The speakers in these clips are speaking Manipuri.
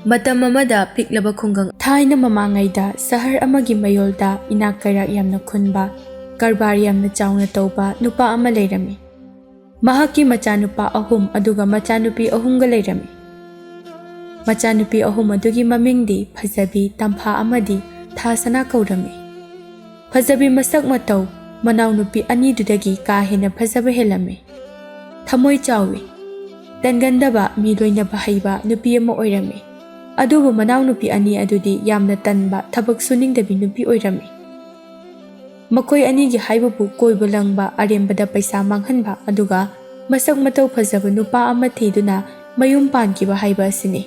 Matam amada piklaba khungang thaina mamangayda sahar amagi mayolda inak kairak yamna khunba karbar yamna chauna tauba nupa ama leirami. Mahaki machanupa ahum aduga machanupi ahumga leirami. Machanupi ahum adugi mamingdi Phajabi tampha amadi thasana kaurami. Phajabi masak matau manau nupi ani dudagi ka hena phajaba helami. Thamoi chawi tangandaba mi loina bahaiba nupi ama oirami. Adubu manau nupi ani adudi yamna tanba thabak suningdabi nupi oirami. Makoi ani gi haibabu koiba langba arembada paisa manghanba aduga masak matau phajaba nupa ama thiduna mayum pankiba haiba asini.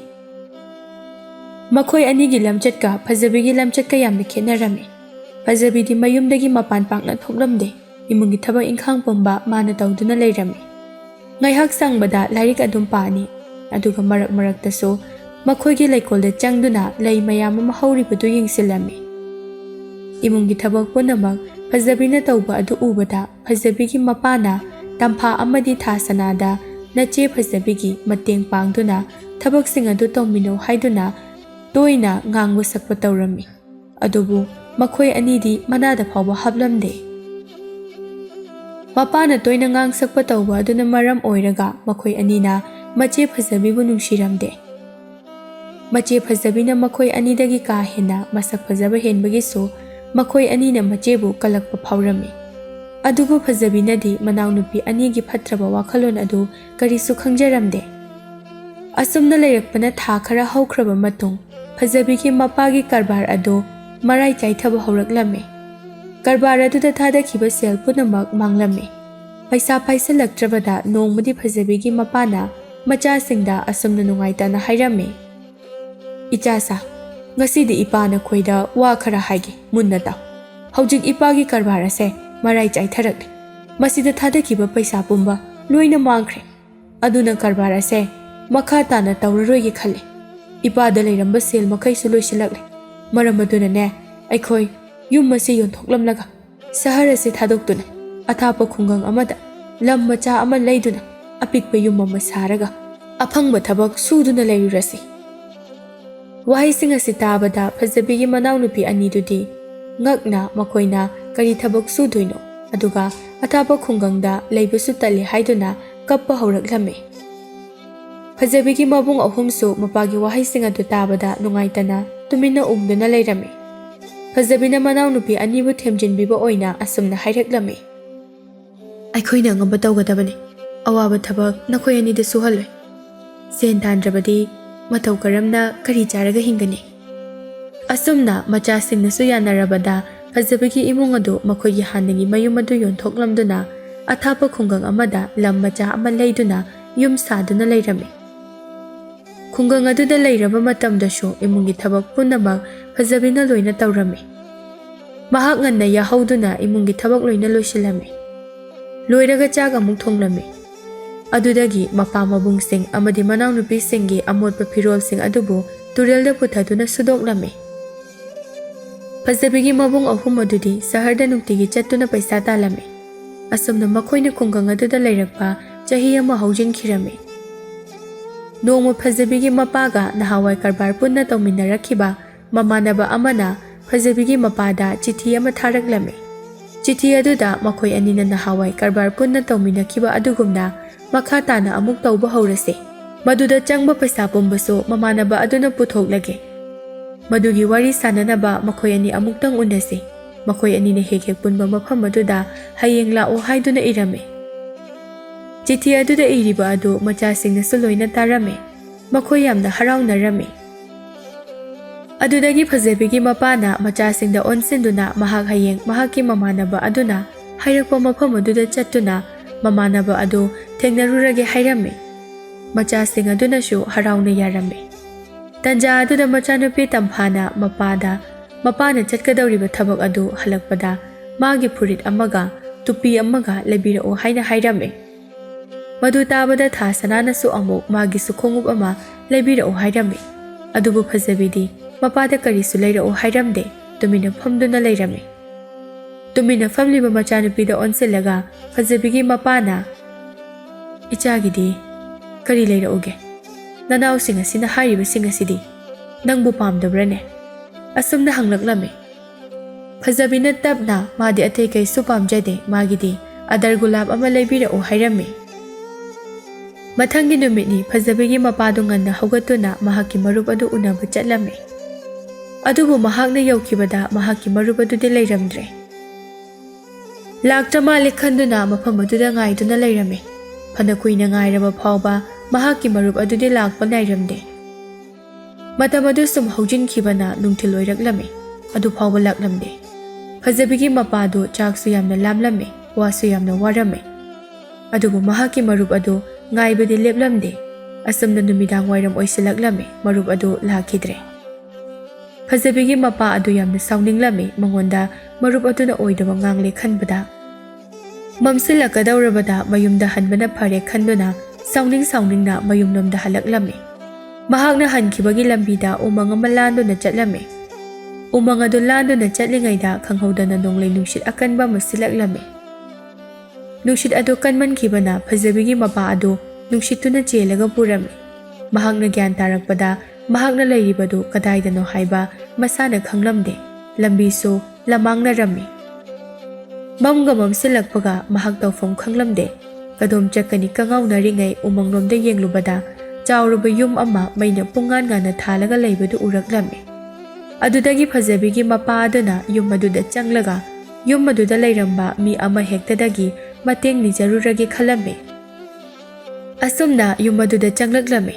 Makoi ani gi lamchatka Phajabi gi lamchatka yamna khenarami. Phajabi di mayumdagi mapan pakna thoklamde imungi thabak inkhang pomba mana tawduna leirami. Ngaihak sangbada lairik adum pani aduga marak maraktaso Makhoigi laikolda changduna lai mayam ama hauribadu yingsilami. Imungi thabak punamak Phajabina tauba adu ubada Phajabigi mapana tampha amadi thasanada nache Phajabigi mateng pangduna thabak sing adu tawmino haiduna toina ngangwa sakpa tawrami. Adubu makhoi anidi manada phawba hablamde. Mapana toina ngang sakpa tawba aduna maram oiraga makhoi anina mache Phajabibu nungsiramde. Mache Phajabina makhoi anidagi ka hena masak phajaba henbagisu makhoi anina machebu kalakpa phawrami. Adubu Phajabinadi manau nupi anigi phatraba wakhalon adu karisu khangjaramde. Asumna leirakpana tha khara haukraba matung Phajabigi mapagi karbar adu marai chaithaba hauраklami. Karbar aduda thadakhiba sel punamak manglami. Paisa paisalaktrabada nongmadi Phajabigi mapana machasingda asumna nungaitana hairami. Ichasa ngasidi ipana khoida wa khara haigi munna taw hojik ipagi karbar ase marai chaitharakli masida thadakhiba paisa pumba loina mangkhre aduna karbar ase makha tana tawraroigi khale ipada leiramba sel makhai su loisilakle maram aduna ne aikhoi yum mase yonthoklamlaga sahar ase thadokduna athapa khungang amada lam macha ama leiduna apikpa yum ama saraga aphangba thabak suduna leirasi. Wahising asitabada Phajabigi manau nupi anidudi ngakna makoina kari thabak suduino aduga athapa khungangda leibasu tali haiduna kappa hauраklami. Phajabigi mabung ahumsu mapagi wahising adu tabada nungaitana tumina umduna leirami. Phajabina manau nupi anibu themjinbiba oina asumna hairaklami. Aikhoina ngamba tawgadabani awaba thabak nakhoi anida suhalwe sen tandrabadi matau karamna kari charaga hingani. Asumna machasingna su yanarabada Phajabigi imung adu makhoigi hanagi mayum adu yonthoklamduna athapa khungang amada lam macha ama leiduna yum saduna leirami. Khungang aduda leiraba matamdashu imungi thabak punamak Phajabina loina tawrami. Mahak nganna yahauduna imungi thabak loina loisilami. Loiraga chaga amuk thonglami. Adudagi mapa mabungsing amadi manau nupi singi amotpa phirol sing adubu turelda puthaduna sudoklami. Phajabigi mabung ahum adudi saharda nungtigi chattuna paisa talami. Asumna makhoina khungang aduda leirakpa chahi ama haujinkhirami. Nongma Phajabigi mapaga nahawai karbar punna tawminarakhiba mamanaba amana Phajabigi mapada chithi ama tharaklami. Chithi aduda makhoi anina nahawai karbar punna tawminakhiba adugumna makha tana amuk tawba haurase maduda changba paisa pumbaso mamanaba aduna puthoklage madugi wari sananaba makhoi ani amuktang unase makhoi ani ne hek punba mafam maduda hayeng la o haiduna irame chithi aduda iriba adu machasingna suloina tarame makhoi yamna haraunarame adudagi Phajabigi mapana machasingda onsinduna mahak hayeng mahaki mamanaba aduna hairakpa mafam aduda chattuna mamanaba adu tengnarurage hairame. Machasing adunashu harauna yarame. Tanja aduda machanupi tamphana mapana chatkadawriba thabak adu halakpada magi furit amaga tupi amaga lebira o haina hairame. Madu tabada thasananasu amuk magi sukhongup ama lebira o hairame. Adubu Phajabidi mapada karisu leira o hairamde tumina phamduna leirame. Tumina famliba machanupida onsilaga Phajabigi mapana ichagidi kari leirauge nanaw sing asina hariba sing asidi Nangbu pamdabrane? Asumna hanglaklammi. Fazabina tapna madi atay kaysu pamjade magidi adar gulab ama laybirao hayrami. Mathangi numitni fazabigi mapado nganna haugatuna mahakki marup adu unaba chatlami. Adubu mahakna yaukibada mahakki marup adudi layramdre. Lakta malik khanduna mafam aduda ngaiduna layrami. Phana kuina ngairaba phawba mahakki marup adudi lakpa nairamde. Matam adu sum haujinkibana nungthil oiraklami. Adu phawba laklamde. Fazabigi mapado chaksu yamna lamlami wasu yamna warami. Adubu mahakki marup adu ngaibadi leplamde. Asumna numidang wairam oisilaklami marup adu lakhidre. Fazabigi mapa adu yamna saunninglami mangonda marup aduna oidaba ngangle khanbada. Mamsilakadaurabada mayumda hanbana phare khanduna sauningna mayumnomda halaklami. Mahakna hankibagi lambida umang ama landuna chatlami. Umang adu landuna chatlingaida khanghaudana nonglay nungshit akanba masilaklami. Nungshit adu kanman kibana fazabigi mapa adu nungshituna chelaga purami. Mahakna gyan tarakpada mahakna layribadu kadaidano haiba masana khanglamde. Lambiso lamangna rami. Mamga mamsilakpaga mahak tawfam khanglamde. Kadom chakani kangauna ringai umangnomda yenglubada chawruba yum ama maina pungan ngana thalaga laybadu uraklami. Adudagi fazabigi mapa aduna yum aduda changlaga yum aduda layramba mi ama hektadagi mateng nijaruragi khalami. Asumna yum aduda changlaklami.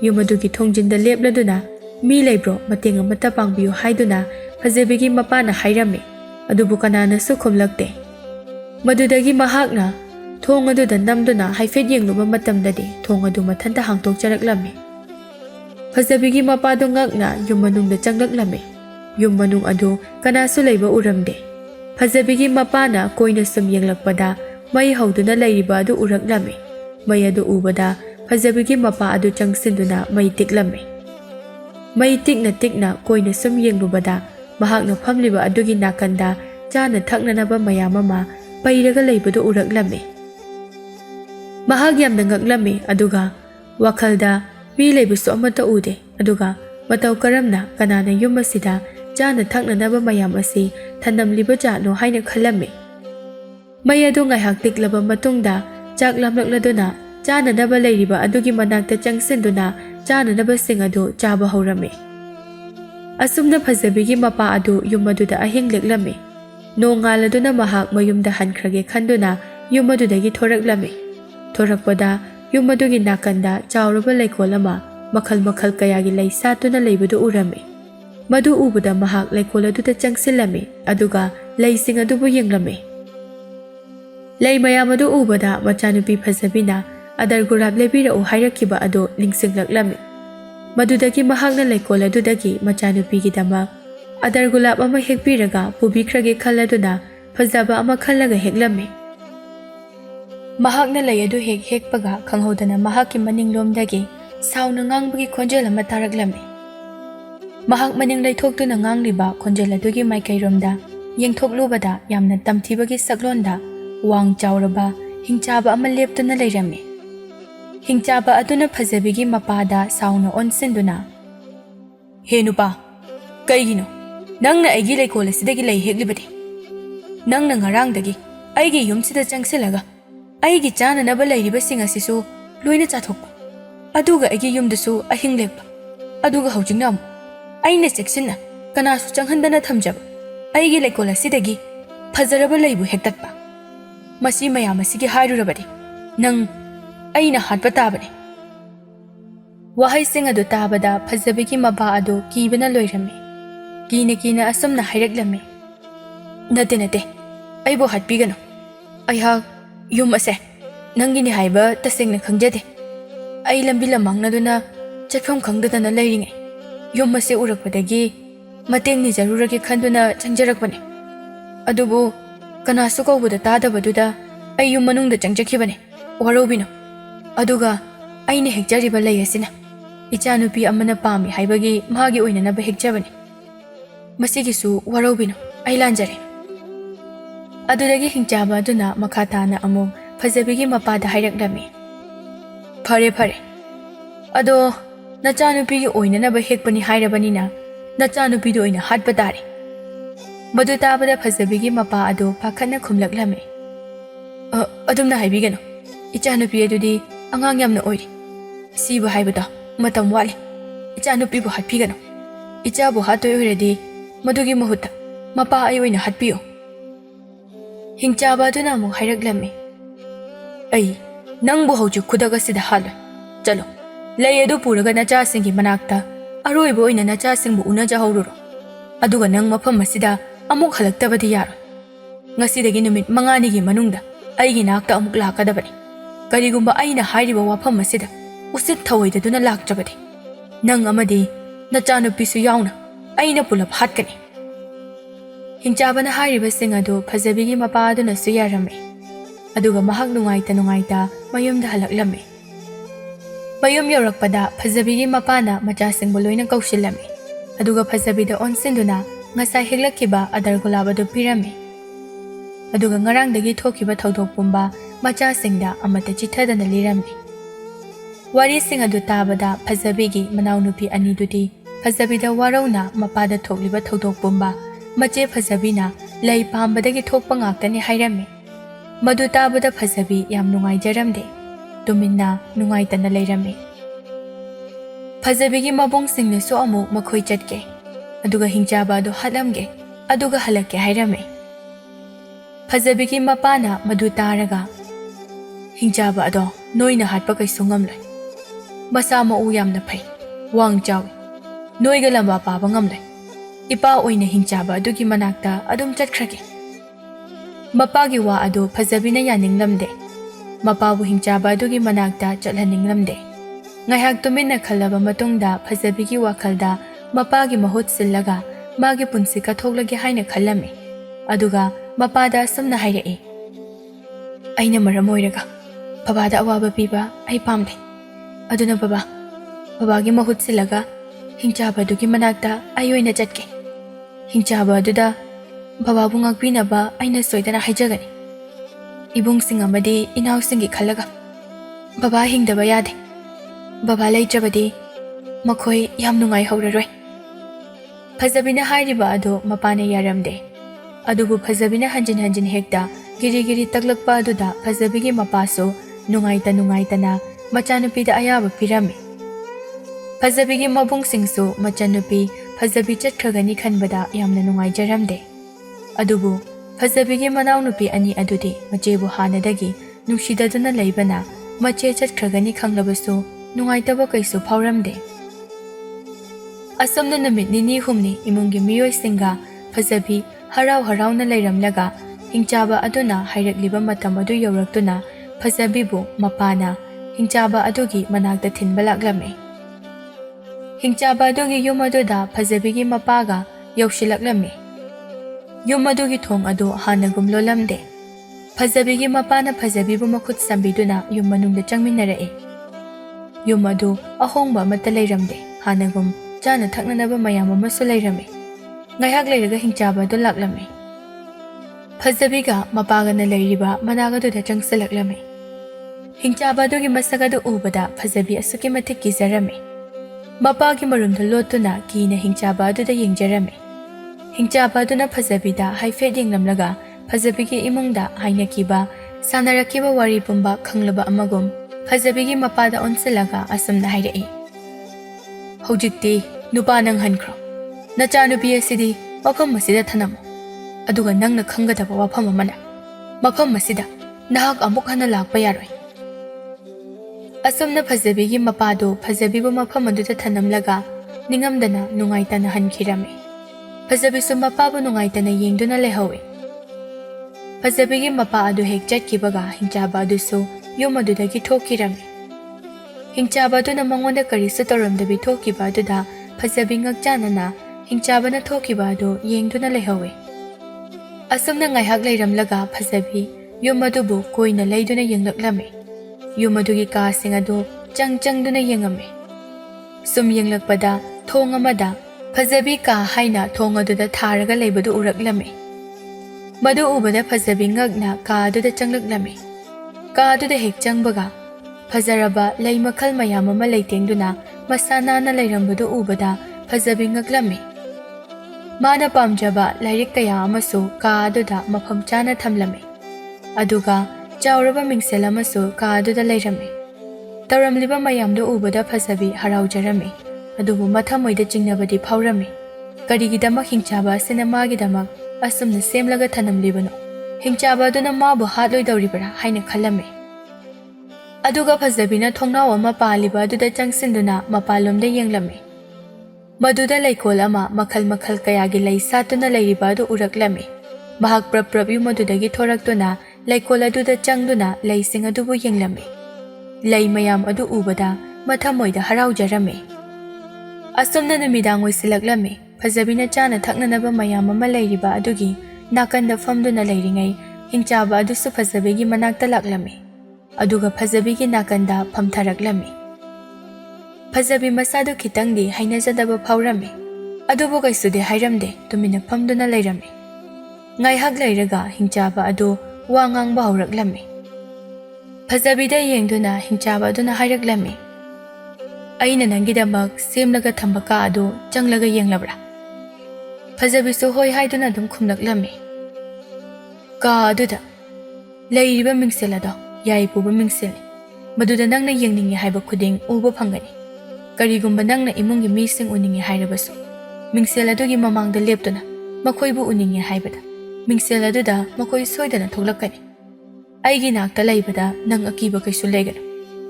Yum adugi thongjinda lepladuna mi laybro mateng amata pangbiyu haiduna fazabigi mapana hairami. Adubu kanana su khumlakte. Madudagi mahakna thong aduda namduna haifet yengluba matamdadi thong adu mathanta hangtok charaklami. Fazabigi mapado ngakna yum manungda changlaklami. Yum manung adu kanasu layba uramde. Fazabigi mapana koina sum yenglakpada may hauduna layriba adu uraklami. May adu ubada fazabigi mapa adu changsinduna may tiklami. May tikna koina sum yenglubada mahakna phamliba adugi nakanda chana thaknanaba mayamama pairaga laybadu uraklami. Mahak yamna ngaklami aduga wakhalda mi laybusu amata ude aduga mataw karamna kanana yum asida chana thaknanaba mayam asi thanamliba jano haina khalami. May adu ngaihak tiklaba matungda chak lamlakladuna chananaba layriba adugi manakta changsinduna chananaba sing adu chaba haurami. Asumna fazabigi mapa adu yum aduda ahing leklami. Nongaladuna mahak mayumda hankrage khanduna yum adudagi thoraklami. Thorakpada yum adugi nakanda chawraba laikolama makhal kayagi lay satuna laybadu urami. Madu ubada mahak laikol aduda changsilami aduga laysing adubu yenglami. Lay mayam adu ubada machanupi fazabina adar gurab laybirao hairakiba adu ningsinglaklami. Madudagi mahakna laikol adudagi machanupigi dama adar gulab ama hekpiraga pubikrage khaladuna fazaba ama khallaga heklami. Mahakna lay adu hekpaga khanghodana mahakki maninglomdagi sauna ngangbagi khonjel ama taraklami. Mahak maning laithokduna ngangliba khonjel adugi maikairomda yengthoklubada yamna tamthibagi saklonda wang chawraba hingchaba ama leptuna layrami. Hingchaba aduna fazabigi mapada sauna onsinduna. He nupa, kaigino, nangna aigi laikol asidagi lay heklibadi. Nangna ngarangdagi aigi yumsida changsilaga aigi chananaba layribasing asisu loina chathokpa. Aduga aigi yumdasu ahing lekpa. Aduga haujingna amu aina seksinna kanasu changhandana thamjaba aigi laikol asidagi fazaraba laybu hektatpa. Masi mayam asigi hairurabadi. Nang aina hatpa tabane. Wahai sing adu tabada fazabigi mapa adu kibana loirami. Kina asumna hairaklami. Nate aibo hatpigano. Aihak yum ase nangini haiba tasengna khangjade. Ai lambi lamangna duna chatpham khangdana layringai. Yum ase urakpadagi mateng ni jaruragi khanduna changjarakbane. Adubu kanasu kawbuda tadabaduda ai yum manungda changjakhibane. Warobino. Aduga aina hekjariba lay asina ichanupi amana pami haibagi magi oinanaba hekjabane. Masigisu warobino ai lanjare. Adudagi hingchaba aduna makhatana among fazabigi mapada hairaklami. Phare ado Nachanupi oinanaba hekpani hairabani nachanupi do oina hatpa tare. Madu tabada phazabigi mapa ado pakhana khumlaklame. Adumna haibigano. Ichanupi adudi angang yamna oiri. Sibu haibada matam wali. Ichanupi bu hatpigano. Ichabu hatoi oiradi madugi mahuta mapa ay oina hatpiyo. Hingchaba aduna amuk hairaklame. Ay nangbu hauju kudaga sida halo. Chalo. Lay adu puraga nachasingi manakta aroiba oina nachasingbu unajahoruro. Aduga nang mafam masida amuk halaktabadi yaro. Ngasidagi numit manganigi manungda aigi nakta amuk lakadabani. Karigumba aina hairiba wafam masida usit thawaidaduna lakjabadi. Nang amadi nachanupisu yauna aina pulap hatkani. Hingchaba na hairiba sing adu phazabigi mapa aduna su yarame. Aduga mahak nungaita mayumda halaklame. Mayum yorakpada phazabigi mapana machasingbu loina kaushilame. Aduga phazabida onsinduna ngasai heglakiba adargulabadu pirame. Aduga ngarangdagi thokiba thaudok pumba machasingda amata chithadana lirame. Wari sing adu tabada phazabigi manaunupi anidudi phazabida warauna mapada thokliba thaudok pumba mache phazabina lay pambadagi thokpa ngaktani hairame. Madu tabada phazabi yam nungaijaramde. Tuminna nungaitana leirame. Phazabigi mabung singna so amu makhoi chatke. Aduga hingchaba adu halamge. Aduga halake hairame. Phazabigi mapana madu taraga. Hingchaba ado noina hatpa kaisu ngamloi. Masa mau yamna phai. Wang chawi. Noiga lamba paba ngamloi. Ipa oina hingchaba adugi manakta adum chatkrage. Mapagi wa adu phazabina yaninglamde. Mapabu hingchaba adugi manakta chathaninglamde. Ngayhak tuminna khalaba matungda phazabigi wakhalda mapagi mahut sillaga magi punsi kathoklage haina khallame. Aduga mapada samna hairei. Aina maram oiraga babada awaba piba ai pamde. Aduna babagi mahut sillaga hingchaba adugi manakta ai oina chatke. Hingchaba aduda bababu ngakpinaba aina soidana haijagani. Ibung singamadi inaw singi khalaga baba hingdaba yade. Baba laitrabadi makhoi yam nungai hauraroi. Phazabina hairiba ado mapane yaramde. Adubu phazabina hanjin hekta giri taklakpa aduda phazabigi mapaso nungaitana machanupida ayaba pirame. Phazabigi mabung singsu machanupi phazabi chatkragani khanbada yamna nungai jaramde. Adubu phazabigi manaunupi ani adudi machebu hanadagi nungsidaduna leibana mache chatkragani khanglabasu nungaitaba kaisu phauramde. Asamna namit nini humni imungi miyoi singa phazabi harau na leiramlaga hingchaba aduna hairakliba matam adu yoraktuna phazabibu mapana hingchaba adugi manakta thinba laklame. Hingchaba adugi yum aduda phazabigi mapaga yausilaklame. Yum adugi thong adu hanagum lolamde. Phazabigi mapana phazabibu makhut sambiduna yum manungda changminarae. Yum adu ahongba amata leiramde. Hanagum chana thaknanaba mayam amasu leirame. Ngayhak leiraga hingchaba adu laklame. Phazabiga mapagana leiriba managaduda changsilaklame. Hingchaba adugi masagadu ubada phazabi asuki matik kizarame. Mapagi marumda lotuna kina hingchaba aduda yengjarame. Hingchaba aduna phazabida haifet yenglamlaga phazabigi imungda hainakiba sanarakiba wari pumba khanglaba amagum phazabigi mapada onsilaga asamna hairei. Hojikti nupa nang hankro. Nachanupi asidi mafam masida thanamo. Aduga nangna khangadaba wafam amana. Mafam masida nahak amuk hana lakpa yaroi. Asumna phazabigi mapado phazabibu mafam aduda thanamlaga ningamdana nungaitana hankirame. Phazabisu mapabu nungaitana yengduna lehawe. Phazabigi mapa adu hek chatkibaga hingchaba adusu yum adudagi thokirame. Hingchaba aduna mangonda karisu toramdabi thokiba aduda phazabi ngakchanana hingchabana thokiba adu yengduna lehawe. Asumna ngaihak leiramlaga phazabi yum adubu koina leiduna yenglaklame. Yum adugi kasing adu changduna yengame. Sum yenglakpada thong amada phazabi ka haina thong aduda tharaga leibadu uraklame. Madu ubada phazabi ngakna ka aduda changlaklame. Ka aduda hek changbaga phazaraba lei makhal mayam ama leitengduna masa nana lairambadu ubada fazabi ngaklami. Mana pamjaba lairik kaya amasu ka aduda mafam chana thamlami. Aduga chauraba mingsel amasu ka aduda lairami. Tauramliba mayamdu ubada fazabi haraujarami. Adubu mathamoida jingnabadi phaurami. Karigidamak Hingchaba asina magidamak asumna semlaga thanamlibano. Hingchaba aduna mabu hatloidawribara haina khallami. Aduga fazabina thongnaw ama paliba aduda changsinduna mapalomda yenglami. Maduda laikol ama makhal makhal kayagi lai satuna lairiba adu uraklami. Mahak prab madudagi thoraktuna laikol aduda changduna laising adubu yenglami. Lai mayam adu ubada mathamoida haraujarami. Asumna numidang oisilaklami. Fazabina chana thaknanaba mayam ama lairiba adugi nakanda famduna lairingai Hingchaba adusu fazabigi manakta laklami. Aduga fazabigi nakanda phamtharaklami. Fazabi masadu khitangdi hainajadaba phaurami. Adubu kaisude hairamde tumina famduna lairami. Ngaihak lairaga Hingchaba adu wa ngangba hauraklami. Fazabida yengduna Hingchaba aduna hairaklami. Aina nangidamak semlaga thambaka adu changlaga yenglabra. Fazabisu hoi haiduna dum khumlaklami. Ka aduda lairiba mingsel ado yai puba mingsel. Maduda nangna yengningi haiba khuding uba phangani. Karigumba nangna imungi mising uningi hairabasu. Mingsel adugi mamangda leptuna makoibu uningi haibada. Mingsel aduda makoi soidana thoglakani. Aigi nakta laibada nang akiba kaisu leganu.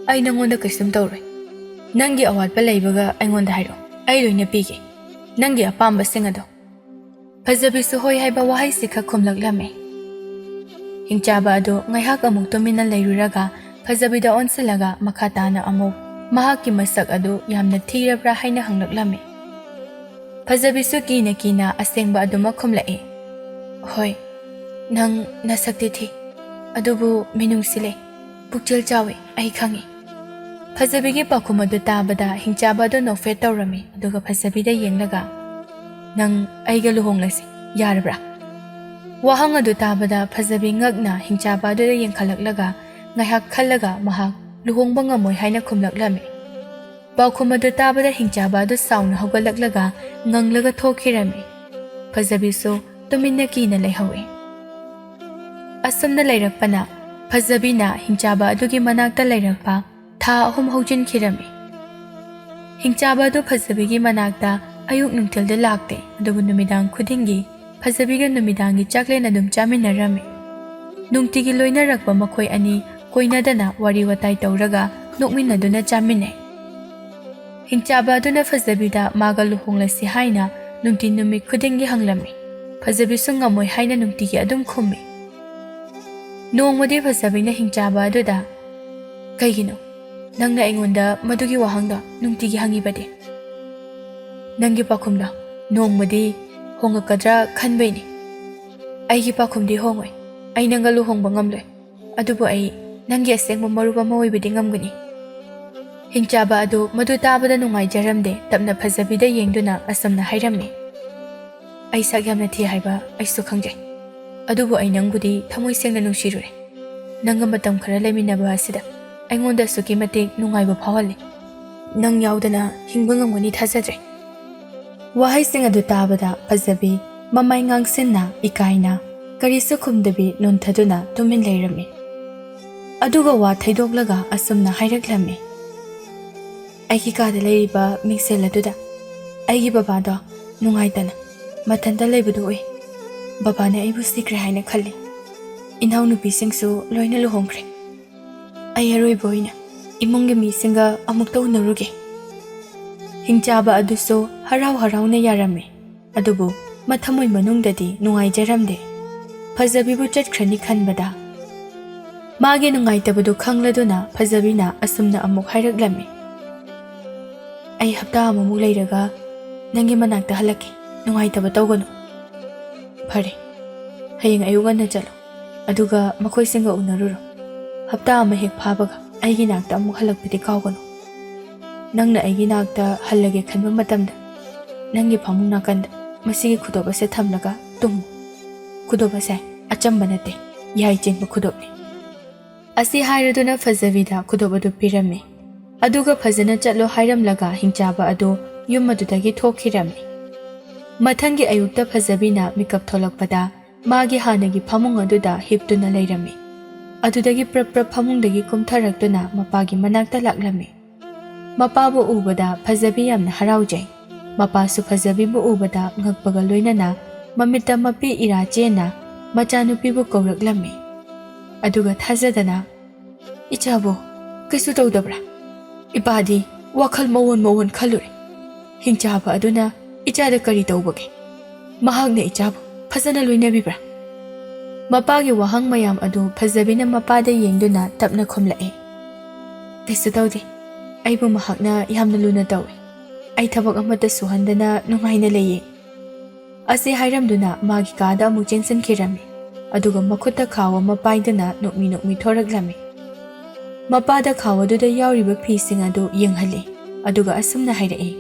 Ai nangonda kaisum tawroi. Nangi awatpa laibaga aingonda hairo. Ai loina pige. Nangi apamba singado. Fazabisu hoi haiba wahai sikha khumlaklami. Hingchaba adu ngaihak amuk tumina lairuraga fazabida onsilaga makhatana amuk mahaki masak adu yamna thirabra haina hanglaklami. Fazabisu kina asengba adu makhumlae. Hoi, nang nasakti thi. Adubu minungsile. Pukchil chawe ai khangi. Fazabigi pakhum adu tabada Hingchaba adu nofet tawrami aduga fazabida yenglaga. Nang aiga luhonglasi yarabra. Wahang adu tabada fazabi ngakna Hingchaba adu yengkhalaklaga ngaihak khallaga mahak luhongba ngamoi haina khumlaklami. Paukhum adu tabada Hingchaba adu sauna hogalaklaga nganglaga thokhirami. Fazabisu tuminna kina laihawi. Asumna lairakpana fazabina Hingchaba adugi manakta lairakpa tha ahum hojinkhirami. Hingchaba adu fazabigi manakta ayuk nungtilda lakte adubu numidang khudingi fazabiga numidangi chaklen adum chaminarami. Nungtigi loinarakpa makhoi ani koinadana wari watai tawraga nokminaduna chaminai. Hingchaba aduna fazabida maga luhonglasi haina nungti numit khudingi hanglami. Fazabisu ngamoi haina nungtigi adum khumi. Nongmadi fazabina Hingchaba aduda kaigino nangna aingonda madugi wahangda nungtigi hangibade. Nangi pakhumda nongmadi hongakadra khanbaini. Aigi pakhumdi hongoi. Ai nanga luhongba ngamloi. Adubu ai nangi asengba maruba maoibadi ngamgani. Hingchaba adu madu tabada nungaijaramde tapna fazabida yengduna asamna hairami. Ai sak yamna thi haiba aisu khangjai. Adubu ai nangbudi thamoi sengna nungshirure. Nanga matam khara laiminaba asida aingonda suki matik nungaiba phawali. Nang yaudana hingba ngamgani thajadre. Wahai sing adu tabada fazabi mamai ngangsinna ikaina karisu khumdabi nonthaduna tumin lairami. Aduga wa thaidoklaga asumna hairaklami. Aigi kada lairiba mingsel aduda aigi babado nungaitana mathanda laibadu oi. Babana aibu sikre haina khalli. Inau nupi singsu loina luhongkre. Ai aroi boina imungi mi singa amukta unaruge. Hingchaba aduso harau na yarame. Adubu mathamoi manungdadi nungaijaramde. Fazabibu chatkrani khanbada. Mage nungaitabadu khangladuna fazabina asumna amuk hairaklami. Ai hapta amamuk lairaga nangi manakta halaki nungaitaba tawganu. Phare hayeng ayuganna chalo. Aduga makhoi singa unaruro. Hapta ama hek phabaga aigi nakta amuk halakpidi kawganu. Nangna aigi nakta hallage khanba matamda nangi phamung nakanda masigi khudoba se thamlaga tum. Khudoba se achamba nate yai chengba khudobni. Asi hairaduna fazabida khudoba du pirami. ꯑꯗꯨꯒ ꯐꯖꯅ ꯆꯠꯂꯣ ꯍꯥꯏꯔꯝꯂꯒ ꯍꯤꯡꯆꯥꯕ ꯑꯗꯨ ꯌꯨꯝ ꯑꯗꯨꯗꯒꯤ ꯊꯣꯛꯈꯤꯔꯝꯃꯤ꯫ ꯃꯊꯪꯒꯤ ꯑꯌꯨꯛꯇ ꯐꯖꯕꯤꯅ ꯃꯤꯀꯞ ꯊꯣꯛꯂꯛꯄꯗ ꯃꯥꯒꯤ ꯍꯥꯟꯅꯒꯤ ꯐꯃꯨꯡ ꯑꯗꯨꯗ ꯍꯤꯞꯇꯨꯅ ꯂꯩꯔꯝꯃꯤ꯫ ꯑꯗꯨꯗꯒꯤ ꯄ꯭ꯔꯞ ꯐꯃꯨꯡꯗꯒꯤ ꯀꯨꯝꯊꯔꯛꯇꯨꯅ ꯃꯄꯥꯒꯤ ꯃꯅꯥꯛꯇ ꯂꯥꯛꯂꯝꯃꯤ꯫ ꯃꯄꯥꯕꯨ ꯎꯕꯗ ꯐꯖꯕꯤ ꯌꯥꯝꯅ ꯍꯔꯥꯎꯖꯩ꯫ ꯃꯄꯥꯁꯨ ꯐꯖꯕꯤꯕꯨ ꯎꯕꯗ ꯉꯛꯄꯒ ꯂꯣꯏꯅꯅ ꯃꯃꯤꯠꯇ ꯃꯄꯤ ꯏꯔꯥ ꯆꯦꯟꯅ ꯃꯆꯥꯅꯨꯄꯤꯕꯨ ꯀꯧꯔꯛꯂꯝꯃꯤ꯫ ꯑꯗꯨꯒ ꯊꯥꯖꯗꯅ "ꯏꯆꯥꯕꯨ ꯀꯩꯁꯨ ꯇꯧꯗꯕ꯭ꯔꯥ? ꯏꯄꯥꯗꯤ ꯋꯥꯈꯜ ꯃꯑꯣꯟ ꯈꯜꯂꯨꯔꯦ꯫ ꯍꯤꯡꯆꯥꯕ ꯑꯗꯨꯅ ꯏꯆꯥꯗ ꯀꯔꯤ ꯇꯧꯕꯒꯦ? ꯃꯍꯥꯛꯅ ꯏꯆꯥꯕꯨ ꯐꯖꯅ ꯂꯣꯏꯅꯕꯤꯕ꯭ꯔꯥ?" ꯃꯄꯥꯒꯤ ꯋꯥꯍꯪ ꯃꯌꯥꯝ ꯑꯗꯨ ꯐꯖꯕꯤꯅ ꯃꯄꯥꯗ ꯌꯦꯡꯗꯨꯅ ꯇꯞꯅ ꯈꯨꯝꯂꯛꯏ꯫ "ꯀꯩꯁꯨ ꯇꯧꯗꯦ. ꯑꯩꯕꯨ ꯃꯍꯥꯛꯅ ꯌꯥꯝꯅ ꯂꯨꯅ ꯇꯧꯏ. ꯑꯩ ꯊꯕꯛ ꯑꯃꯠꯇ ꯁꯨꯍꯟꯗꯅ ꯅꯨꯡꯉꯥꯏꯅ ꯂꯩꯌꯦ." ꯑꯁꯤ ꯍꯥꯏꯔꯝꯗꯨꯅ ꯃꯥꯒꯤ ꯀꯥꯗ ꯑꯃꯨꯛ ꯆꯦꯟꯁꯤꯟꯈꯤꯔꯝꯃꯤ꯫ ꯑꯗꯨꯒ ꯃꯈꯨꯠꯇ ꯈꯥꯎ ꯑꯃ ꯄꯥꯏꯗꯨꯅ ꯅꯣꯛꯃꯤ ꯊꯣꯔꯛꯂꯝꯃꯤ꯫ ꯃꯄꯥꯗ ꯈꯥꯎ ꯑꯗꯨꯗ ꯌꯥꯎꯔꯤꯕ ꯐꯤꯁꯤꯡ ꯑꯗꯨ ꯌꯦꯡꯍꯜꯂꯤ꯫ ꯑꯗꯨꯒ ꯑꯁꯨꯝꯅ ꯍꯥꯏꯔꯛꯏ꯫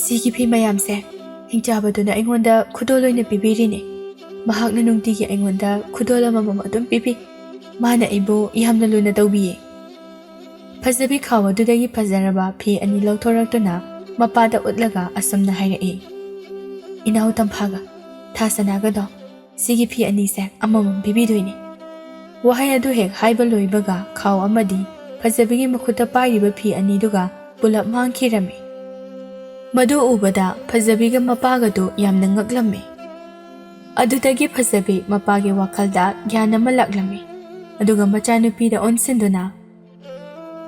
"ꯁꯤꯒꯤ ꯐꯤ ꯃꯌꯥꯝꯁꯦ ꯍꯤꯡꯆꯥꯕꯗꯨꯅ ꯑꯩꯉꯣꯟꯗ ꯈꯨꯗꯣꯜ ꯑꯣꯏꯅ ꯄꯤꯕꯤꯔꯤꯅꯦ꯫ ꯃꯍꯥꯛꯅ ꯅꯨꯡꯇꯤꯒꯤ ꯑꯩꯉꯣꯟꯗ ꯈꯨꯗꯣꯜ ꯑꯃꯃꯝ ꯑꯗꯨꯝ ꯄꯤꯕꯤ꯫ ꯃꯥꯅ ꯑꯩꯕꯨ ꯌꯥꯝꯅ ꯂꯨꯅ ꯇꯧꯕꯤꯌꯦ." ꯐꯖꯕꯤ ꯈꯥꯎ ꯑꯗꯨꯗꯒꯤ ꯐꯖꯔꯕ ꯐꯤ ꯑꯅꯤ ꯂꯧꯊꯣꯔꯛꯇꯨꯅ ꯃꯄꯥꯗ ꯎꯠꯂꯒ ꯑꯁꯨꯝꯅ ꯍꯥꯏꯔꯛꯏ꯫ "ꯏꯅꯥꯎ ꯇꯝꯐꯥꯒ ꯊꯥꯁꯅꯥꯒꯗꯣ ꯁꯤꯒꯤ ꯐꯤ ꯑꯅꯤꯁꯦ ꯑꯃꯃꯝ ꯄꯤꯕꯤꯗꯣꯏꯅꯦ." ꯋꯥꯍꯩ ꯑꯗꯨ ꯍꯦꯛ ꯍꯥꯏꯕ ꯂꯣꯏꯕꯒ ꯈꯥꯎ ꯑꯃꯗꯤ ꯐꯖꯕꯤꯒꯤ ꯃꯈꯨꯠꯇ ꯄꯥꯏꯔꯤꯕ ꯐꯤ ꯑꯅꯤꯗꯨꯒ ꯄꯨꯂꯞ ꯃꯥꯡꯈꯤꯔꯝꯃꯤ꯫ ꯃꯗꯨ ꯎꯕꯗ ꯐꯖꯕꯤꯒ ꯃꯄꯥꯒꯗꯨ ꯌꯥꯝꯅ ꯉꯛꯂꯝꯃꯤ꯫ ꯑꯗꯨꯗꯒꯤ ꯐꯖꯕꯤ ꯃꯄꯥꯒꯤ ꯋꯥꯈꯜꯗ ꯒ꯭ꯌꯥꯟ ꯑꯃ ꯂꯥꯛꯂꯝꯃꯤ꯫ ꯑꯗꯨꯒ ꯃꯆꯥꯅꯨꯄꯤꯗ ꯑꯣꯟꯁꯤꯟꯗꯨꯅ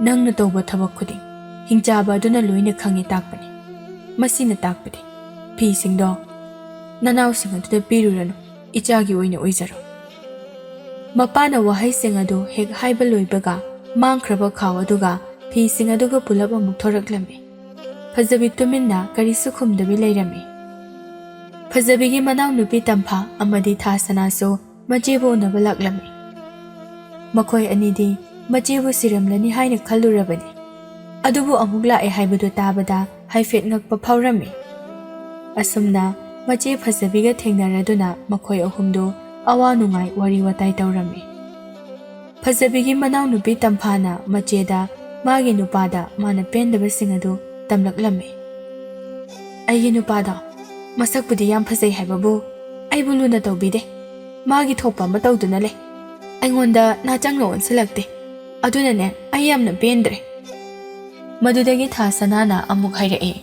"ꯅꯪꯅ ꯇꯧꯕ ꯊꯕꯛ ꯈꯨꯗꯤꯡ ꯍꯤꯡꯆꯥꯕ ꯑꯗꯨꯅ ꯂꯣꯏꯅ ꯈꯪꯉꯦ ꯇꯥꯛꯄꯅꯤ. ꯃꯁꯤꯅ ꯇꯥꯛꯄꯗꯤ ꯐꯤꯁꯤꯡꯗꯣ ꯅꯅꯥꯎꯁꯤꯡ ꯑꯗꯨꯗ ꯄꯤꯔꯨꯔꯅꯨ, ꯏꯆꯥꯒꯤ ꯑꯣꯏꯅ ꯑꯣꯏꯖꯔꯣ." ꯃꯄꯥꯅ ꯋꯥꯍꯩꯁꯤꯡ ꯑꯗꯨ ꯍꯦꯛ ꯍꯥꯏꯕ ꯂꯣꯏꯕꯒ ꯃꯥꯡꯈ꯭ꯔꯕ ꯈꯥꯎ ꯑꯗꯨꯒ ꯐꯤꯁꯤꯡ ꯑꯗꯨꯒ ꯄꯨꯂꯞ ꯑꯃꯨꯛ ꯊꯣꯔꯛꯂꯝꯃꯤ꯫ ꯐꯖꯕꯤ ꯇꯨꯃꯤꯟꯅ ꯀꯔꯤꯁꯨ ꯈꯨꯝꯗꯕꯤ ꯂꯩꯔꯝꯃꯤ꯫ ꯐꯖꯕꯤꯒꯤ ꯃꯅꯥꯎꯅꯨꯄꯤ ꯇꯝꯐꯥ ꯑꯃꯗꯤ ꯊꯥꯁꯅꯥꯁꯨ ꯃꯆꯦꯕꯨ ꯎꯅꯕ ꯂꯥꯛꯂꯝꯃꯤ꯫ ꯃꯈꯣꯏ ꯑꯅꯤꯗꯤ ꯃꯆꯦꯕꯨ ꯁꯤꯔꯝꯂꯅꯤ ꯍꯥꯏꯅ ꯈꯜꯂꯨꯔꯕꯅꯤ꯫ ꯑꯗꯨꯕꯨ ꯑꯃꯨꯛ ꯂꯥꯛꯑꯦ ꯍꯥꯏꯕꯗꯨ ꯇꯥꯕꯗ ꯍꯥꯏꯐꯦꯠ ꯉꯛꯄ ꯐꯥꯎꯔꯝꯃꯤ꯫ ꯑꯁꯨꯝꯅ ꯃꯆꯦ ꯐꯖꯕꯤꯒ ꯊꯦꯡꯅꯔꯗꯨꯅ ꯃꯈꯣꯏ ꯑꯍꯨꯝꯗꯨ ꯑꯋꯥ ꯅꯨꯡꯉꯥꯏ ꯋꯥꯔꯤ ꯋꯥꯇꯥꯏ ꯇꯧꯔꯝꯃꯤ꯫ ꯐꯖꯕꯤꯒꯤ ꯃꯅꯥꯎꯅꯨꯄꯤ ꯇꯝꯐꯥꯅ ꯃꯆꯦꯗ ꯃꯥꯒꯤ ꯅꯨꯄꯥꯗ ꯃꯥꯅ ꯄꯦꯟꯗꯕꯁꯤꯡ ꯑꯗꯨ ꯇꯝꯂꯛꯂꯝꯃꯤ꯫ "ꯑꯩꯒꯤ ꯅꯨꯄꯥꯗꯣ ꯃꯁꯛꯄꯨꯗꯤ ꯌꯥꯝ ꯐꯖꯩ ꯍꯥꯏꯕꯕꯨ ꯑꯩꯕꯨ ꯂꯨꯅ ꯇꯧꯕꯤꯗꯦ. ꯃꯥꯒꯤ ꯊꯣꯛꯄ ꯑꯃ ꯇꯧꯗꯨꯅ ꯂꯩ. ꯑꯩꯉꯣꯟꯗ ꯅꯥꯆꯪꯅ ꯑꯣꯟꯁꯤꯜꯂꯛꯇꯦ. ꯑꯗꯨꯅꯅꯦ ꯑꯩ ꯌꯥꯝꯅ ꯄꯦꯟꯗ꯭ꯔꯦ." ꯃꯗꯨꯗꯒꯤ ꯊꯥꯁꯅꯥꯅ ꯑꯃꯨꯛ ꯍꯥꯏꯔꯛꯏ꯫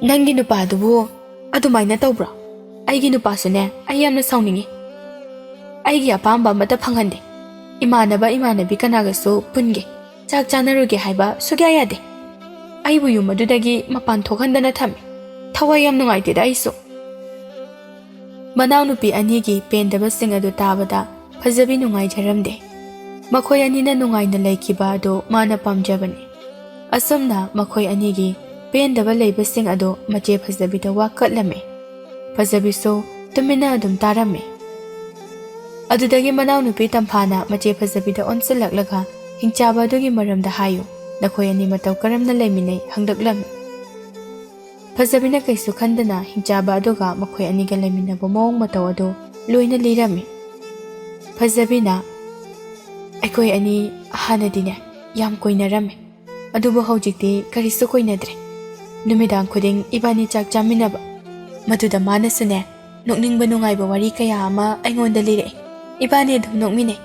"ꯅꯪꯒꯤ ꯅꯨꯄꯥꯗꯨꯕꯨ ꯑꯗꯨꯃꯥꯏꯅ ꯇꯧꯕ꯭ꯔꯣ? ꯑꯩꯒꯤ ꯅꯨꯄꯥꯁꯨꯅꯦ ꯑꯩ ꯌꯥꯝꯅ ꯁꯥꯎꯅꯤꯡꯉꯤ. ꯑꯩꯒꯤ ꯑꯄꯥꯝꯕ ꯑꯃꯠꯇ ꯐꯪꯍꯟꯗꯦ. ꯏꯃꯥꯟꯅꯕꯤ ꯀꯅꯥꯒꯁꯨ ꯄꯨꯟꯒꯦ, ꯆꯥꯛ ꯆꯥꯅꯔꯨꯒꯦ ꯍꯥꯏꯕ ꯁꯨꯛꯌꯥ ꯌꯥꯗꯦ. ꯑꯩꯕꯨ ꯌꯨꯝ ꯑꯗꯨꯗꯒꯤ ꯃꯄꯥꯟ ꯊꯣꯛꯍꯟꯗꯅ ꯊꯝꯃꯤ. ꯊꯋꯥꯏ ꯌꯥꯝ ꯅꯨꯡꯉꯥꯏꯇꯦꯗ ꯑꯩꯁꯨ." ꯃꯅꯥꯎꯅꯨꯄꯤ ꯑꯅꯤꯒꯤ ꯄꯦꯟꯗꯕꯁꯤꯡ ꯑꯗꯨ ꯇꯥꯕꯗ ꯐꯖꯕꯤ ꯅꯨꯡꯉꯥꯏꯖꯔꯝꯗꯦ꯫ ꯃꯈꯣꯏ ꯑꯅꯤꯅ ꯅꯨꯡꯉꯥꯏꯅ ꯂꯩꯈꯤꯕ ꯑꯗꯨ ꯃꯥꯅ ꯄꯥꯝꯖꯕꯅꯤ꯫ ꯑꯁꯨꯝꯅ ꯃꯈꯣꯏ ꯑꯅꯤꯒꯤ ꯄꯦꯟꯗꯕ ꯂꯩꯕꯁꯤꯡ ꯑꯗꯨ ꯃꯆꯦ ꯐꯖꯕꯤꯗ ꯋꯥꯀꯠꯂꯝꯃꯤ꯫ ꯐꯖꯕꯤꯁꯨ ꯇꯨꯃꯤꯟꯅ ꯑꯗꯨꯝ ꯇꯥꯔꯝꯃꯤ꯫ ꯑꯗꯨꯗꯒꯤ ꯃꯅꯥꯎꯅꯨꯄꯤ ꯇꯝꯐꯥꯅ ꯃꯆꯦ ꯐꯖꯕꯤꯗ ꯑꯣꯟꯁꯤꯜꯂꯛꯂꯒ "ꯍꯤꯡꯆꯥꯕ ꯑꯗꯨꯒꯤ ꯃꯔꯝꯗ ꯍꯥꯏꯌꯨ. ꯅꯈꯣꯏ ꯑꯅꯤ ꯃꯇꯧ ꯀꯔꯝꯅ ꯂꯩꯃꯤꯟꯅꯩ?" ꯍꯪꯂꯛꯂꯝꯃꯤ꯫ ꯐꯖꯕꯤꯅ ꯀꯩꯁꯨ ꯈꯟꯗꯅ ꯍꯤꯡꯆꯥꯕ ꯑꯗꯨꯒ ꯃꯈꯣꯏ ꯑꯅꯤꯒ ꯂꯩꯃꯤꯟꯅꯕ ꯃꯑꯣꯡ ꯃꯇꯧ ꯑꯗꯨ ꯂꯣꯏꯅ ꯂꯤꯔꯝꯃꯤ꯫ ꯐꯖꯕꯤꯅ "ꯑꯩꯈꯣই ꯑꯅꯤ ꯍꯥꯟꯅꯗꯤꯅꯦ ꯌꯥꯝ ꯀꯣꯏꯅꯔꯝꯃꯦ. ꯑꯗꯨꯕꯨ ꯍꯧꯖꯤꯛꯇꯤ ꯀꯔꯤꯁꯨ ꯀꯣꯏꯅꯗ꯭ꯔꯦ. ꯅꯨꯃꯤꯗꯥꯡ ꯈꯨꯗꯤꯡ ꯏꯕꯥꯅꯤ ꯆꯥꯛ ꯆꯥꯃꯤꯟꯅꯕ. ꯃꯗꯨꯗ ꯃꯥꯅꯁꯨꯅꯦ ꯅꯣꯛꯅꯤꯡꯕ ꯅꯨꯡꯉꯥꯏꯕ ꯋꯥꯔꯤ ꯀꯌꯥ ꯑꯃ ꯑꯩꯉꯣꯟꯗ ꯂꯤꯔꯛꯏ. ꯏꯕꯥꯅꯤ ꯑꯗꯨꯝ ꯅꯣꯛꯃꯤꯟꯅꯩ.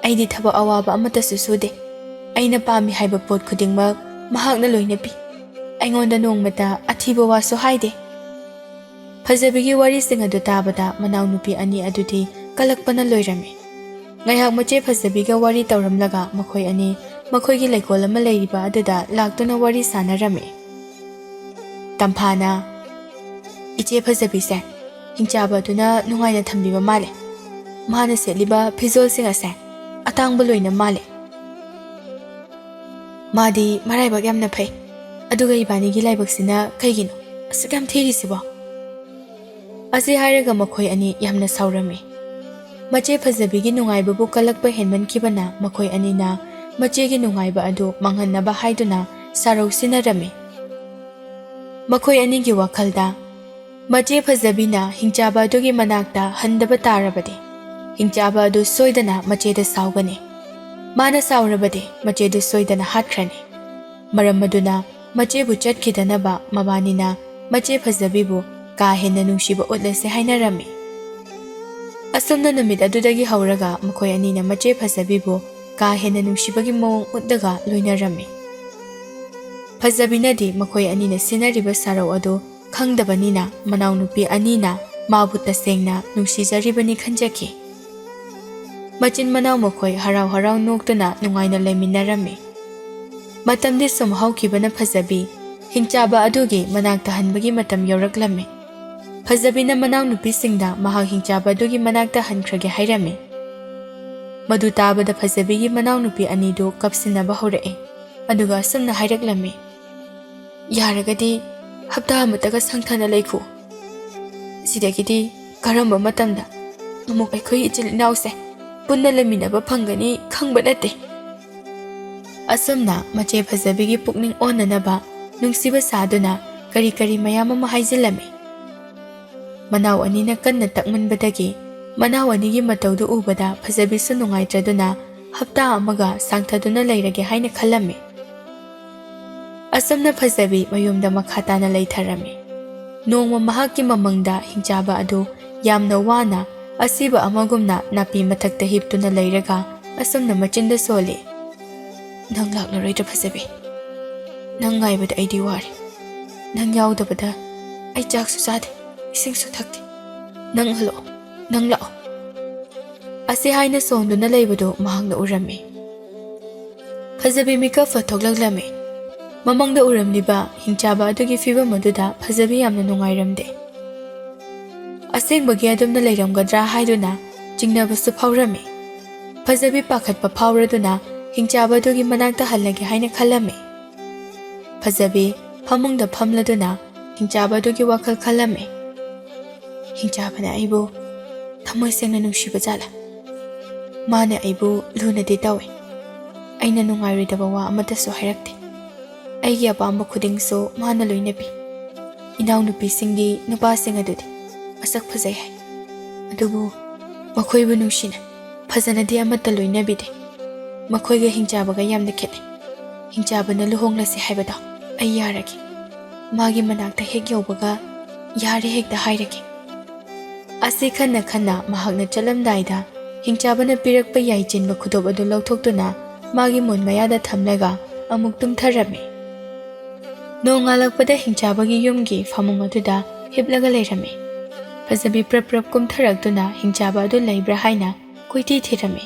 ꯑꯩꯗꯤ ꯊꯕꯛ ꯑꯋꯥꯕ ꯑꯃꯠꯇꯁꯨ ꯁꯨꯗꯦ. ꯑꯩꯅ ꯄꯥꯝꯃꯤ ꯍꯥꯏꯕ ꯄꯣꯠ ꯈꯨꯗꯤꯡꯃꯛ ꯃꯍꯥꯛꯅ ꯂꯣꯏꯅ ꯄꯤ. ꯑꯩꯉꯣꯟꯗ ꯅꯣꯡꯃꯇ ꯑꯊꯤꯕ ꯋꯥꯁꯨ ꯍꯥꯏꯗꯦ." ꯐꯖꯕꯤꯒꯤ ꯋꯥꯔꯤꯁꯤꯡ ꯑꯗꯨ ꯇꯥꯕꯗ ꯃꯅꯥꯎꯅꯨꯄꯤ ꯑꯅꯤ ꯑꯗꯨꯗꯤ ꯀꯂꯛꯄꯅ ꯂꯣꯏꯔꯝꯃꯤ꯫ ꯉꯥꯏꯍꯥꯛ ꯃꯆꯦ ꯐꯖꯕꯤꯒ ꯋꯥꯔꯤ ꯇꯧꯔꯝꯂꯒ ꯃꯈꯣꯏ ꯑꯅꯤ ꯃꯈꯣꯏꯒꯤ ꯂꯩꯀꯣꯜ ꯑꯃ ꯂꯩꯔꯤꯕ ꯑꯗꯨꯗ ꯂꯥꯛꯇꯨꯅ ꯋꯥꯔꯤ ꯁꯥꯟꯅꯔꯝꯃꯤ꯫ ꯇꯝꯐꯥꯅ "ꯏꯆꯦ ꯐꯖꯕꯤꯁꯦ ꯍꯤꯡꯆꯥꯕ ꯑꯗꯨꯅ ꯅꯨꯡꯉꯥꯏꯅ ꯊꯝꯕꯤꯕ ꯃꯥꯜꯂꯦ. ꯃꯥꯅ ꯁꯦꯠꯂꯤꯕ ꯐꯤꯖꯣꯜꯁꯤꯡ ꯑꯁꯦ ꯑꯇꯥꯡꯕ ꯂꯣꯏꯅ ꯃꯥꯜꯂꯦ. ꯃꯥꯗꯤ ꯃꯔꯥꯏꯕꯛ ꯌꯥꯝꯅ ꯐꯩ. ꯑꯗꯨꯒ ꯏꯕꯥꯅꯤꯒꯤ ꯂꯥꯏꯕꯛꯁꯤꯅ ꯀꯩꯒꯤꯅꯣ ꯑꯁꯨꯛ ꯌꯥꯝ ꯊꯤꯔꯤꯁꯤꯕꯣ?" ꯑꯁꯤ ꯍꯥꯏꯔꯒ ꯃꯈꯣꯏ ꯑꯅꯤ ꯌꯥꯝꯅ ꯁꯥꯎꯔꯝꯃꯤ꯫ ꯃꯆꯦ ꯐꯖꯕꯤꯒꯤ ꯅꯨꯡꯉꯥꯏꯕꯕꯨ ꯀꯜꯂꯛꯄ ꯍꯦꯟꯃꯟꯈꯤꯕꯅ ꯃꯈꯣꯏ ꯑꯅꯤꯅ ꯃꯆꯦꯒꯤ ꯅꯨꯡꯉꯥꯏꯕ ꯑꯗꯨ ꯃꯥꯡꯍꯟꯅꯕ ꯍꯥꯏꯗꯨꯅ ꯁꯥꯔꯧ ꯁꯤꯟꯅꯔꯝꯃꯤ꯫ ꯃꯈꯣꯏ ꯑꯅꯤꯒꯤ ꯋꯥꯈꯜꯗ ꯃꯆꯦ ꯐꯖꯕꯤꯅ ꯍꯤꯡꯆꯥꯕ ꯑꯗꯨꯒꯤ ꯃꯅꯥꯛꯇ ꯍꯟꯗꯕ ꯇꯥꯔꯕꯗꯤ ꯍꯤꯡꯆꯥꯕ ꯑꯗꯨ ꯁꯣꯏꯗꯅ ꯃꯆꯦꯗ ꯁꯥꯎꯒꯅꯤ. ꯃꯥꯅ ꯁꯥꯎꯔꯕꯗꯤ ꯃꯆꯦꯗꯨ ꯁꯣꯏꯗꯅ ꯍꯥꯠꯈ꯭ꯔꯅꯤ. Maram aduna machebu chatkidanaba mabanina mache fazabibu ka henna nungsiba utlase hainarami. Asumna numit adudagi hauraga makhoi anina mache fazabibu ka henna nungsibagi mawong utdaga loinarami. Fazabinadi makhoi anina sinariba sarau adu khangdabanina manaw nupi anina mabu tasengna nungsizaribani khanjaki. Machin manaw makhoi harau harau noktuna nungaina laiminarami. Matamdi sum haukibana fazabi Hingchaba adugi manakta hanbagi matam yauraklammi. Fazabina manaw nupisingda mahak Hingchaba adugi manakta hankrage hairami. Madu tabada fazabigi manaw nupi anidu kapsinaba haurai. Aduga asumna hairaklammi. Yaragadi hapta amataga sangthana laikhu. Sidagidi karamba matamda amuk aikhoi ichil inawse punna laminaba phangani khangba nate. Asumna mache fazabigi pukning onanaba nungsiba saduna kari kari mayam ama haizilami. Manaw anina kanna takmanbadagi manaw anigi matawdu ubada fazabisu nungaitraduna hapta amaga sangthaduna lairage haina khalami. Asumna fazabi mayumda makhatana laitharami. Nongma mahakki mamangda Hingchaba adu yamna wana asiba amagumna napi mathakta hiptuna lairaga asumna machinda soli. Nang laknaroida fazabi. Nang ngaibada aidi wari. Nang yaudabada ay jaksu sade ising su thakti. Nang halo, nang lao. Asi haina sonduna laibado mahangna urami. Fazabi mika fathoklaglami. Mamangda uramliba Hingchaba adugi fiba maduda fazabi yamna nungairamde. Asengbagi adumna lairamgadra haiduna jingnabasu phawrami. Fazabi pakhatpa phawraduna Hingchaba adugi manakta hallage haina khalami. Fazabi phamungda phamladuna Hingchaba adugi wakhal khalami. Hingchabana aibu thamoi sengna nungsiba jala. Mane aibu lunadi tawi. Aina nungairidaba wa amatasu hairakte. Aigi apamba khudingso mana loinabi. Inaw nupisingdi nupasing adudi masak phazai hai. Adubu makhoibu nungsina phazanadi amata loinabide. Makhoiga Hingchabaga yamna khete. Hingchabana luhonglasi haibada ai yaragi. Magi manakta hek yaubaga yari hekda hairagi. Asi khanna khanna mahakna chalamdaida Hingchabana pirakpa yaichinba khudob adu lauthokduna magi mon mayada thamlaga amuk tumtharami. Nongalakpada Hingchabagi yumgi famung aduda hiblaga leirami. Fazabi prap prap kumtharakduna Hingchaba adu leibra haina koiti thirami.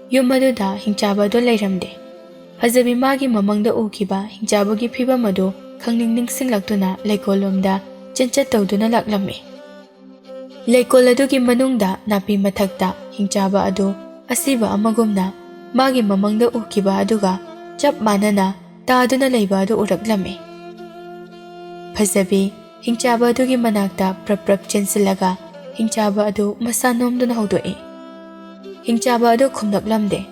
Yum aduda Hingchaba adu leiramde. Fazabi magi mamangda ukiba Hingchabagi phibam adu khangning ningsinglakduna leikolomda chenchat tawduna laklami. Leikol adugi manungda napi mathakta Hingchaba adu asiba amagumna magi mamangda ukiba aduga chap manana taaduna leiba adu uraklami. Fazabi Hingchaba adugi manakta prap prap chensilaga Hingchaba adu masa nomduna haudoi. Hingchaba adu khumlaklamde.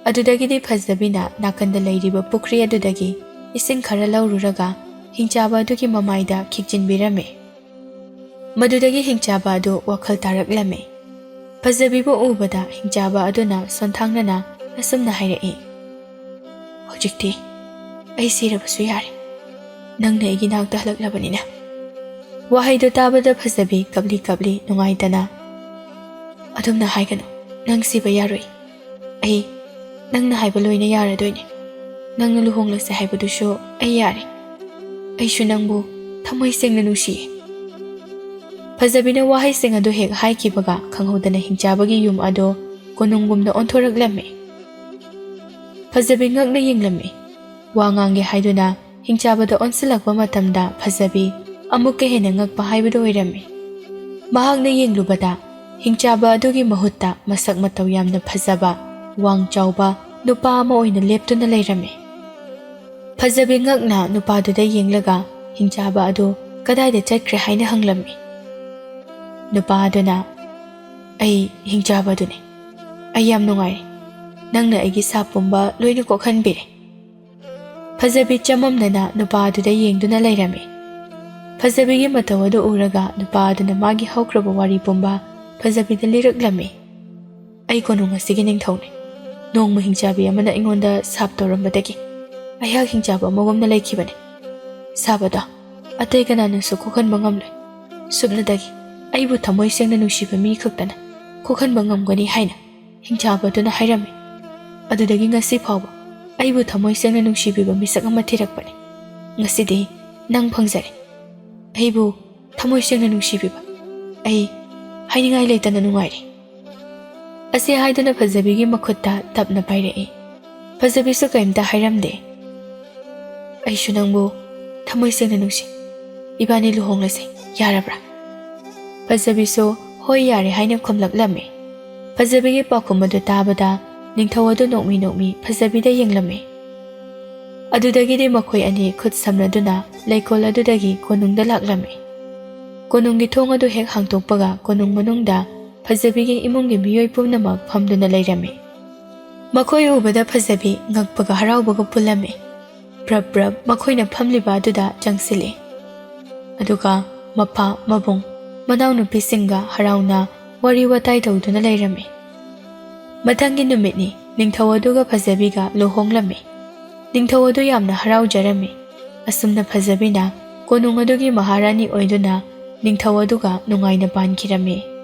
Adudagidi Fazabina nakanda leiriba pukri adudagi ising khara laururaga Hingchaba adugi mamaida khikjinbirame. Madudagi Hingchaba adu wakhal taraklame. Fazabibu ubada Hingchaba aduna sonthangnana asumna hairai. Hojikti ai sirabasu yare. Nangna igi nakta halaklabanina. Wahaido tabada Fazabi kabli kabli nungaitana. Adumna haigano nang siba yaroi. Ai nangna haiba loina yaradoine. Nangna luhonglase haibadusho ai yare. Aishu nangbu thamoi sengna nungsiye. Fazabina wahai sing adu hek haikibaga khanghodana Hingchabagi yum ado konunggumna onthoraklame. Fazabi ngakna yinglame. Wa ngange haiduna Hingchabada onsilakba matamda Fazabi amukke hena ngakpa haibado oirame. Mahakna yinglubada Hingchaba adugi mahutta masak mataw yamna phazaba wang chawba nupa ama oina leptuna leirame. Fazabi ngakna nupaduda yenglaga Hingchaba adu kadaida chatkre haina hanglame. Nupa aduna ai Hingchaba adune ai yam nungai nangna aigi sapumba loina kokhanbire. Fazabi chamamnana nupa aduda yengduna leirame. Fazabigi mataw adu uraga nupa aduna magi haukraba wari pumba Fazabida liraklame. Ai konung asigi Ningthouni. Nongma Hingchabi amana ingonda sap torambadagi ꯑꯩꯍꯥꯛ ꯍꯤꯡꯆꯥꯕ ꯑꯃꯒꯨꯝꯅ ꯂꯩꯈꯤꯕꯅꯤ꯫ ꯁꯥꯕꯗꯣ ꯑꯇꯩ ꯀꯅꯥꯅꯁꯨ ꯀꯣꯛꯍꯟꯕ ꯉꯝꯂꯣꯏ꯫ ꯁꯨꯞꯅꯗꯒꯤ ꯑꯩꯕꯨ ꯊꯃꯣꯏ ꯁꯦꯡꯅ ꯅꯨꯡꯁꯤꯕ ꯃꯤ ꯈꯛꯇꯅ ꯀꯣꯛꯍꯟꯕ ꯉꯝꯒꯅꯤ ꯍꯥꯏꯅ ꯍꯤꯡꯆꯥꯕꯗꯨꯅ ꯍꯥꯏꯔꯝꯃꯤ꯫ ꯑꯗꯨꯗꯒꯤ ꯉꯁꯤ ꯐꯥꯎꯕ ꯑꯩꯕꯨ ꯊꯃꯣꯏ ꯁꯦꯡꯅ ꯅꯨꯡꯁꯤꯕꯤꯕ ꯃꯤꯁꯛ ꯑꯃ ꯊꯤꯔꯛꯄꯅꯤ꯫ ꯉꯁꯤꯗꯤ ꯅꯪ ꯐꯪꯖꯔꯦ꯫ ꯑꯩꯕꯨ ꯊꯃꯣꯏ ꯁꯦꯡꯅ ꯅꯨꯡꯁꯤꯕꯤꯕ ꯑꯩ ꯍꯥꯏꯅꯤꯡꯉꯥꯏ ꯂꯩꯇꯅ ꯅꯨꯡꯉꯥꯏꯔꯤ꯫ ꯑꯁꯤ ꯍꯥꯏꯗꯨꯅ ꯐꯖꯕꯤꯒꯤ ꯃꯈꯨꯠꯇ ꯇꯞꯅ ꯄꯥꯏꯔꯛꯏ꯫ ꯐꯖꯕꯤꯁꯨ ꯀꯔꯤꯝꯇ ꯍꯥꯏꯔꯝꯗꯦ꯫ ꯑꯩꯁꯨ ꯅꯪꯕꯨ ꯊꯃꯣꯏ ꯁꯦꯡꯅ ꯅꯨꯡꯁꯤ꯫ ꯏꯕꯥꯅꯤ ꯂꯨꯍꯣꯡꯂꯁꯤ, ꯌꯥꯔꯕ꯭ꯔꯥ? ꯐꯖꯕꯤꯁꯨ ꯍꯣꯏ ꯌꯥꯔꯦ ꯍꯥꯏꯅ ꯈꯨꯝꯂꯛꯂꯝꯃꯤ꯫ ꯐꯖꯕꯤꯒꯤ ꯄꯥꯎꯈꯨꯝ ꯑꯗꯨ ꯇꯥꯕꯗ ꯅꯤꯡꯊꯧ ꯑꯗꯨ ꯅꯣꯛꯃꯤ ꯐꯖꯕꯤꯗ ꯌꯦꯡꯂꯝꯃꯤ꯫ ꯑꯗꯨꯗꯒꯤꯗꯤ ꯃꯈꯣꯏ ꯑꯅꯤ ꯈꯨꯠ ꯁꯝꯅꯗꯨꯅ ꯂꯩꯀꯣꯜ ꯑꯗꯨꯗꯒꯤ ꯀꯣꯅꯨꯡꯗ ꯂꯥꯛꯂꯝꯃꯤ꯫ ꯀꯣꯅꯨꯡꯒꯤ ꯊꯣꯡ ꯑꯗꯨ ꯍꯦꯛ ꯍꯥꯡꯇꯣꯛꯄꯒ ꯀꯣꯅꯨꯡ ꯃꯅꯨꯡꯗ ꯐꯖꯕꯤꯒꯤ ꯏꯃꯨꯡꯒꯤ ꯃꯤꯑꯣꯏ ꯄꯨꯝꯅꯃꯛ ꯐꯝꯗꯨꯅ ꯂꯩꯔꯝꯃꯤ꯫ ꯃꯈꯣꯏ ꯎꯕꯗ ꯐꯖꯕꯤ ꯉꯛꯄꯒ ꯍꯔꯥꯎꯕꯒ ꯄꯨꯜꯂꯝꯃꯤ꯫ ꯕ꯭ꯔꯞ ꯕ꯭ꯔꯞ ꯃꯈꯣꯏꯅ ꯐꯝꯂꯤꯕ ꯑꯗꯨꯗ ꯆꯪꯁꯤꯜꯂꯤ꯫ ꯑꯗꯨꯒ ꯃꯄꯥ ꯃꯕꯨꯡ ꯃꯅꯥꯎꯅꯨꯄꯤꯁꯤꯡꯒ ꯍꯔꯥꯎꯅ ꯋꯥꯔꯤ ꯋꯥꯇꯥꯏ ꯇꯧꯗꯨꯅ ꯂꯩꯔꯝꯃꯤ꯫ ꯃꯊꯪꯒꯤ ꯅꯨꯃꯤꯠꯅꯤ ꯅꯤꯡꯊꯧ ꯑꯗꯨꯒ ꯐꯖꯕꯤꯒ ꯂꯨꯍꯣꯡꯂꯝꯃꯤ꯫ ꯅꯤꯡꯊꯧ ꯑꯗꯨ ꯌꯥꯝꯅ ꯍꯔꯥꯎꯖꯔꯝꯃꯤ꯫ ꯑꯁꯨꯝꯅ ꯐꯖꯕꯤꯅ ꯀꯣꯅꯨꯡ ꯑꯗꯨꯒꯤ ꯃꯍꯥꯔꯥꯅꯤ ꯑꯣꯏꯗꯨꯅ ꯅꯤꯡꯊꯧ ꯑꯗꯨꯒ ꯅꯨꯡꯉꯥꯏꯅ ꯄꯥꯟꯈꯤꯔꯝꯃꯤ꯫